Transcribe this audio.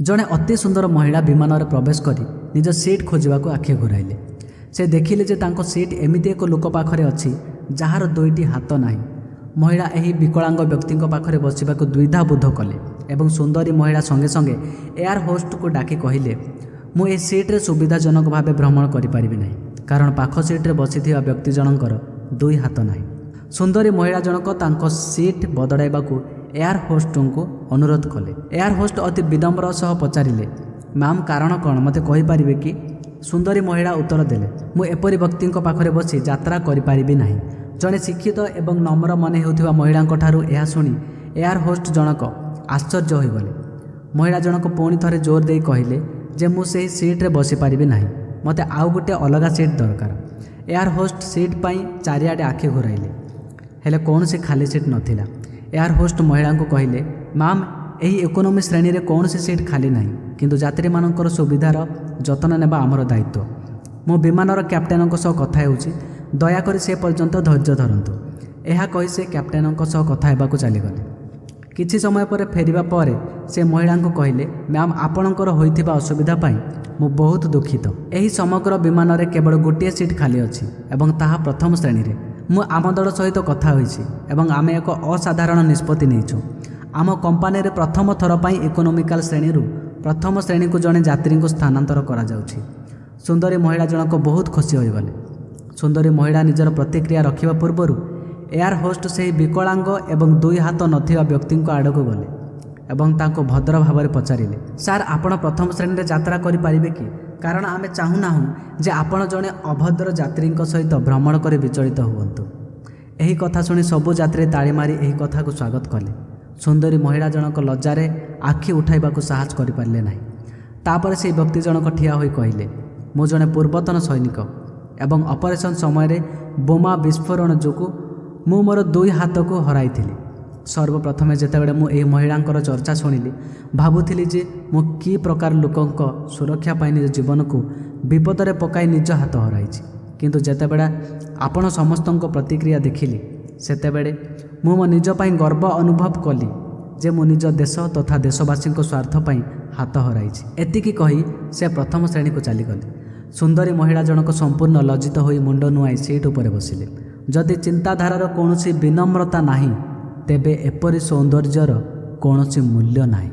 जड़े अति सुंदर महिला विमान में प्रवेश कर निज सीट खोजा आखि घूराइले। से देखिले जे तांको सीट एमिति एक लोक पाखरे अछि जार दुईटी हाथ नाही। महिला एही विकलांग व्यक्ति पाखरे बसिबाकु द्विधा बोध कले एवं सुंदरी महिला संगे संगे एयर होस्ट को डाकी कहिले मु ए सीट्रे सुविधाजनक भाव भ्रमण करिपारिबि नाही कारण पाख सीट्रे बसिथिबा व्यक्ति जनकर दुई हाथ नाही। सुंदरी महिला जनक तांको सीट बदलाइबाकू एयर होस्ट को अनुरोध कले। एयर होस्ट अति विनम्र सह पचारिले मैम कारण कौन मते कहि पारिबे कि? सुंदरी महिला उत्तर देले मु एपरि व्यक्ति पाखरे बसी यात्रा करिपारिबि नाही। जड़े शिक्षित एवं नम्र मन हेउथिबा महिलांक ठारू एहा सुनी एयर होस्ट जनक आश्चर्य होइगले। महिला जनक पुणी थरे जोर दे कहिले जे मु सेही सीट्रे बसी पारिबि नाही, मते आउ गोटे अलगा सीट दरकार। एयर होस्ट सीट पाई चारिआडे आखि घुराइले हेले कौनसी खाली सीट नथिला। एयर होस्ट महिला को कहिले मैम एही इकोनॉमी श्रेणी रे कौनसी सीट खाली नाही किंतु यात्री मानकर सुविधार जतन नेबा आमर दायित्व। मो विमानर कैप्टेनक सह कथा हेउछि, दयाकरी से पर्यंत धैर्य धरंतु। एहा कहि से कैप्टेनक सह कथा हेबाकू चलीगले। किछि समय पर फेरिबा परे से महिला को कहिले मैम आपणकर होइथिबा असुविधा पाई मु बहुत दुखित। एही समग्र विमान रे केवल गोटे सीट खाली अछि एवं ताहा प्रथम श्रेणी रे। मु आम दल सहित कथा होइछि एवं आमे एक असाधारण निष्पत्ति नेइछु। आम कंपानी रे प्रथम थर पाई इकोनॉमिकल श्रेणी रु प्रथम श्रेणी को जड़े यात्री को स्थानांतर करा जाउछि। सुंदरी महिला जनक बहुत खुशी होइगले। सुंदरी महिला निजर प्रतिक्रिया रखिबा पूर्वरु एयर होस्ट से विकलांग एवं दुई हाथ नथिबा व्यक्ति आड़ को गले एवं तांको भद्र भाव में पचारिले सार आपण प्रथम श्रेणी रे यात्रा करि पारिबे कि? कारण आमे चाहूनाहु जे आपण जड़े अभद्र यात्री सहित भ्रमण कर विचलित हुअन्तु। एही कथा शुणी सबु यात्री ताली मारी एही कथा को स्वागत कले। सुंदरी महिला जनक लज्जारे आखि उठाइबाकू साहस करि पारले नाही। तापर से व्यक्ति जनक ठिया होई कहिले मु जड़े पूर्वतन सैनिक एवं ऑपरेशन समय बोमा विस्फोरण जोगु मु मोर दुई हाथ को हराइथिली। सर्वप्रथमे जेतेबेले मु एही महिलांकर चर्चा शुणिली भाबुथिली जे मु कि प्रकार लोकंक सुरक्षा पाई निज जीवन को विपद रे पकाई निज हाथ हराइछि। किंतु जेतेबेले आपण समस्तंक प्रतिक्रिया देखिली सेतेबेले मु मो निज पाई गर्व अनुभव कली जे मु निज देश तथा देशवासी स्वार्थ पाई हाथ हराइछि। एतिकी कही से प्रथम श्रेणी को चलीगले। सुंदरी महिला जनक संपूर्ण लज्जित होई मुंड नुआई सीट उपरे बसिले। जदि चिंताधारार कौनसी विनम्रता नाही तेबे एपरि सौंदर्यर कौनसी मूल्य नाही।